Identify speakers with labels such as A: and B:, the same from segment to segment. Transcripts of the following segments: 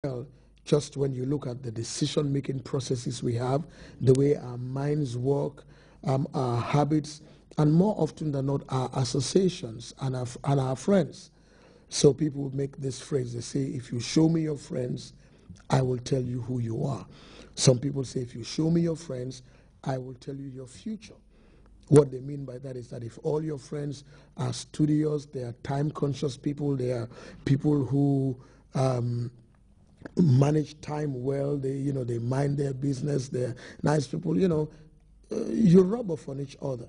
A: well, just when you look at the decision-making processes we have, the way our minds work, our habits, and more often than not, our associations and our friends. So people make this phrase, they say, if you show me your friends, I will tell you who you are. Some people say, if you show me your friends, I will tell you your future. What they mean by that is that if all your friends are studious, they are time-conscious people, they are people who manage time well, they mind their business, they're nice people, you rub off on each other.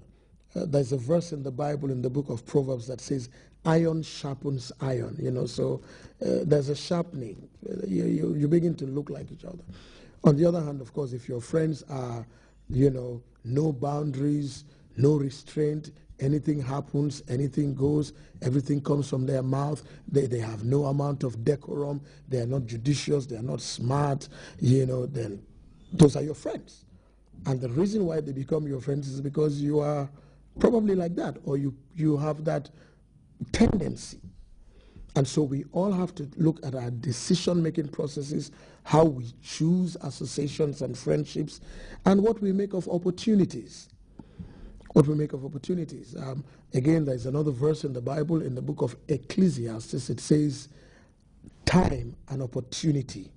A: There's a verse in the Bible, in the book of Proverbs, that says, iron sharpens iron, so there's a sharpening. You begin to look like each other. On the other hand, of course, if your friends are, no boundaries, no restraint, anything happens, anything goes, everything comes from their mouth, they have no amount of decorum, they are not judicious, they are not smart, then those are your friends. And the reason why they become your friends is because you are probably like that, or you have that tendency. And so we all have to look at our decision-making processes, how we choose associations and friendships, and what we make of opportunities. Again, there's another verse in the Bible, in the book of Ecclesiastes. It says, time and opportunity,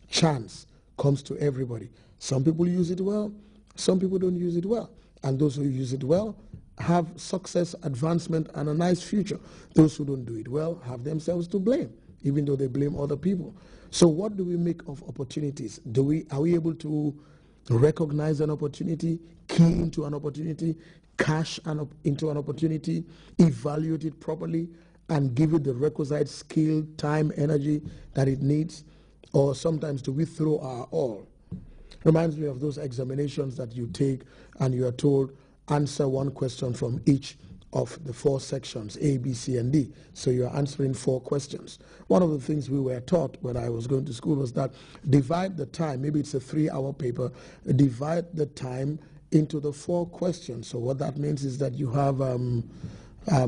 A: chance, comes to everybody. Some people use it well, some people don't use it well. And those who use it well have success, advancement, and a nice future. Those who don't do it well have themselves to blame, even though they blame other people. So what do we make of opportunities? Are we able to recognize an opportunity, key into an opportunity, cash into an opportunity, evaluate it properly, and give it the requisite skill, time, energy that it needs? Or sometimes do we throw our all? Reminds me of those examinations that you take and you are told, answer one question from each of the 4 sections, A, B, C, and D. So you're answering 4 questions. One of the things we were taught when I was going to school was that divide the time, maybe it's a 3-hour paper, divide the time into the 4 questions. So what that means is that you have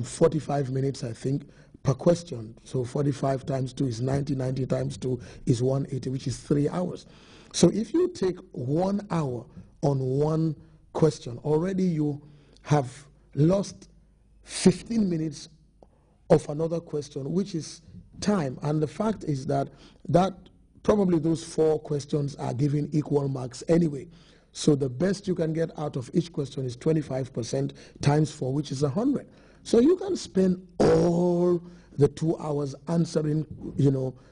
A: 45 minutes, I think, per question. So 45 times 2 is 90, 90 times 2 is 180, which is 3 hours. So if you take 1 hour on one question, already you have lost 15 minutes of another question, which is time. And the fact is that probably those 4 questions are given equal marks anyway. So the best you can get out of each question is 25% times 4, which is 100. So you can spend all the 2 hours answering,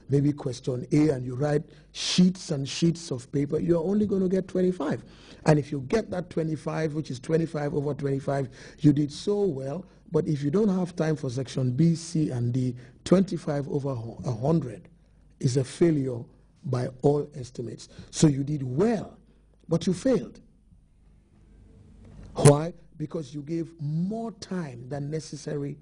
A: maybe question A, and you write sheets and sheets of paper. You're only going to get 25. And if you get that 25, which is 25 over 25, you did so well. But if you don't have time for section B, C, and D, 25 over 100 is a failure by all estimates. So you did well, but you failed. Why? Because you gave more time than necessary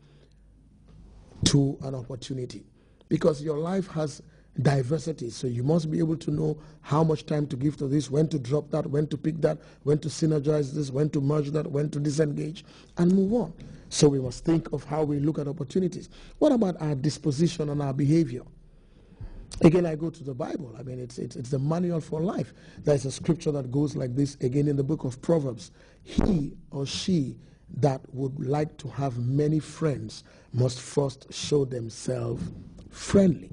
A: to an opportunity. Because your life has diversity, so you must be able to know how much time to give to this, when to drop that, when to pick that, when to synergize this, when to merge that, when to disengage, and move on. So we must think of how we look at opportunities. What about our disposition and our behavior? Again, I go to the Bible. I mean, it's the manual for life. There's a scripture that goes like this, again in the book of Proverbs. He or she that would like to have many friends must first show themselves friendly.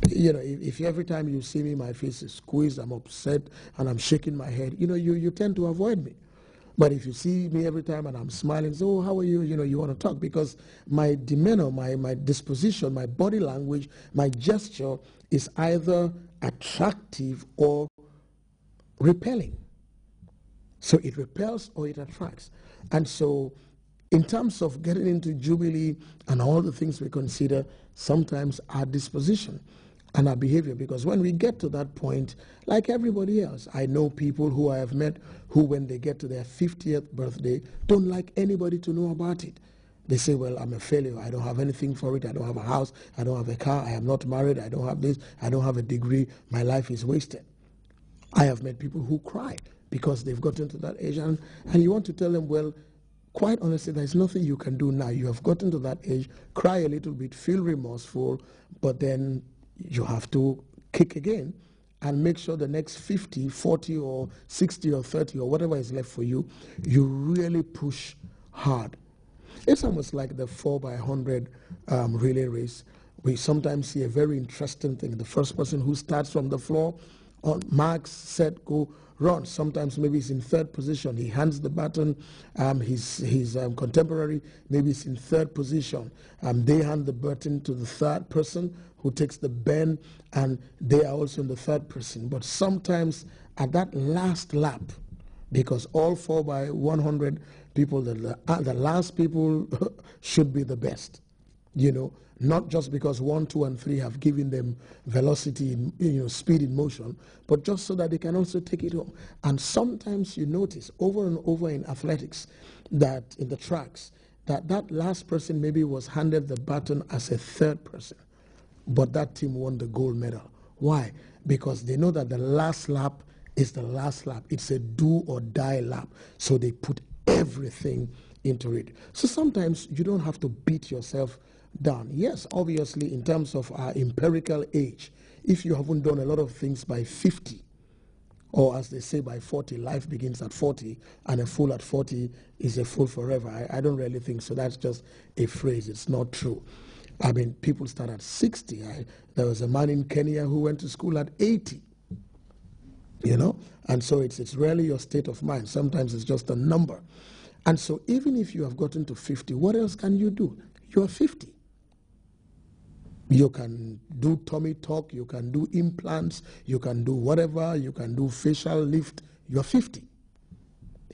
A: If every time you see me, my face is squeezed, I'm upset, and I'm shaking my head, you tend to avoid me. But if you see me every time and I'm smiling, so, oh, how are you? You want to talk, because my demeanor, my disposition, my body language, my gesture is either attractive or repelling. So it repels or it attracts. And so in terms of getting into Jubilee and all the things we consider, sometimes our disposition and our behavior, because when we get to that point, like everybody else, I know people who I have met who, when they get to their 50th birthday, don't like anybody to know about it. They say, well, I'm a failure, I don't have anything for it, I don't have a house, I don't have a car, I am not married, I don't have this, I don't have a degree, my life is wasted. I have met people who cry because they've gotten to that age, and you want to tell them, well, quite honestly, there's nothing you can do now. You have gotten to that age, cry a little bit, feel remorseful, but then you have to kick again and make sure the next 50, 40, or 60, or 30, or whatever is left for you, you really push hard. It's almost like the 4x100 relay race. We sometimes see a very interesting thing. The first person who starts from the floor, on marks, set, go, run. Sometimes maybe he's in third position. He hands the baton. His contemporary maybe he's in third position. They hand the baton to the third person who takes the bend, and they are also in the third person. But sometimes at that last lap, because all 4x100 people, the last people should be the best, not just because 1, 2, and 3 have given them velocity, speed in motion, but just so that they can also take it home. And sometimes you notice over and over in athletics that in the tracks, that last person maybe was handed the baton as a third person, but that team won the gold medal. Why? Because they know that the last lap is the last lap. It's a do or die lap. So they put everything into it. So sometimes you don't have to beat yourself down. Yes, obviously, in terms of our empirical age, if you haven't done a lot of things by 50, or as they say by 40, life begins at 40, and a fool at 40 is a fool forever. I don't really think so. That's just a phrase. It's not true. I mean, people start at 60. There was a man in Kenya who went to school at 80. And so it's really your state of mind. Sometimes it's just a number. And so even if you have gotten to 50, what else can you do? You're 50. You can do tummy tuck, you can do implants, you can do whatever, you can do facial lift. You're 50.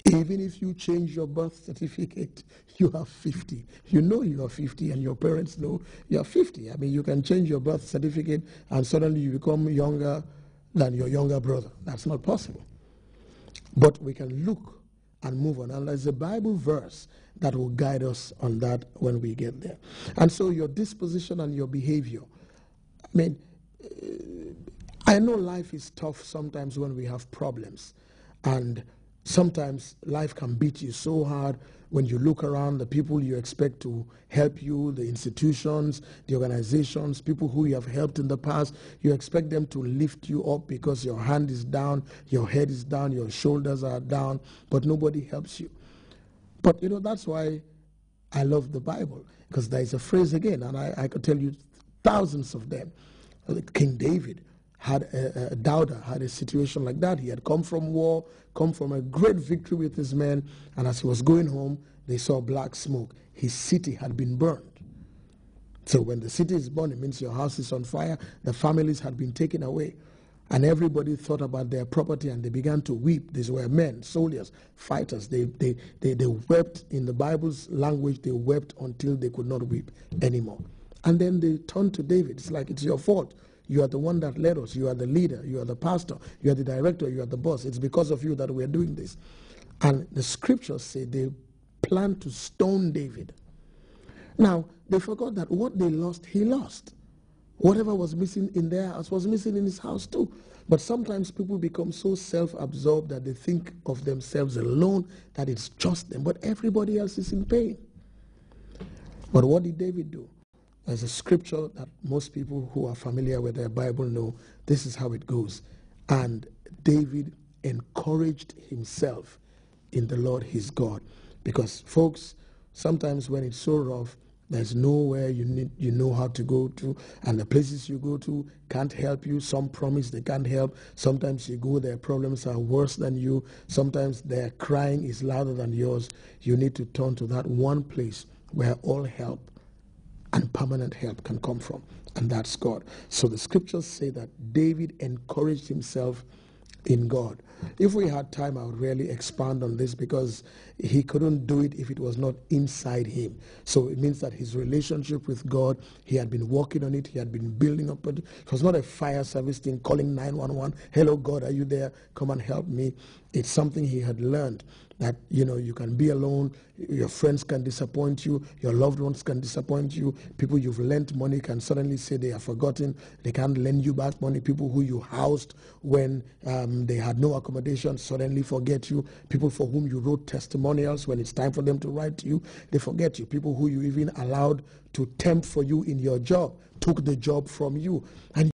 A: Even if you change your birth certificate, you are 50. You know you are 50, and your parents know you are 50. I mean, you can change your birth certificate and suddenly you become younger than your younger brother. That's not possible. But we can look and move on. And there's a Bible verse that will guide us on that when we get there. And so your disposition and your behavior. I mean, I know life is tough sometimes when we have problems. And sometimes life can beat you so hard when you look around, the people you expect to help you, the institutions, the organizations, people who you have helped in the past, you expect them to lift you up because your hand is down, your head is down, your shoulders are down, but nobody helps you. But that's why I love the Bible, because there is a phrase again, and I could tell you thousands of them. King David had Dauda had a situation like that. He had come from war, come from a great victory with his men, and as he was going home, they saw black smoke. His city had been burned. So when the city is burned, it means your house is on fire. The families had been taken away. And everybody thought about their property, and they began to weep. These were men, soldiers, fighters. They wept. In the Bible's language, they wept until they could not weep anymore. And then they turned to David. It's like, it's your fault. You are the one that led us. You are the leader. You are the pastor. You are the director. You are the boss. It's because of you that we are doing this. And the scriptures say they planned to stone David. Now, they forgot that what they lost, he lost. Whatever was missing in their house was missing in his house too. But sometimes people become so self-absorbed that they think of themselves alone, that it's just them. But everybody else is in pain. But what did David do? There's a scripture that most people who are familiar with their Bible know. This is how it goes. And David encouraged himself in the Lord his God. Because, folks, sometimes when it's so rough, there's nowhere you know how to go to, and the places you go to can't help you. Some promise they can't help. Sometimes you go, their problems are worse than you. Sometimes their crying is louder than yours. You need to turn to that one place where all help and permanent help can come from, and that's God. So the scriptures say that David encouraged himself in God. If we had time, I would really expand on this, because he couldn't do it if it was not inside him. So it means that his relationship with God, he had been working on it, he had been building up it. It was not a fire service thing, calling 911, hello God, are you there? Come and help me. It's something he had learned, that you can be alone, your friends can disappoint you, your loved ones can disappoint you, people you've lent money can suddenly say they are forgotten, they can't lend you back money, people who you housed when they had no accommodation suddenly forget you, people for whom you wrote testimonials, when it's time for them to write to you, they forget you, people who you even allowed to temp for you in your job, took the job from you, and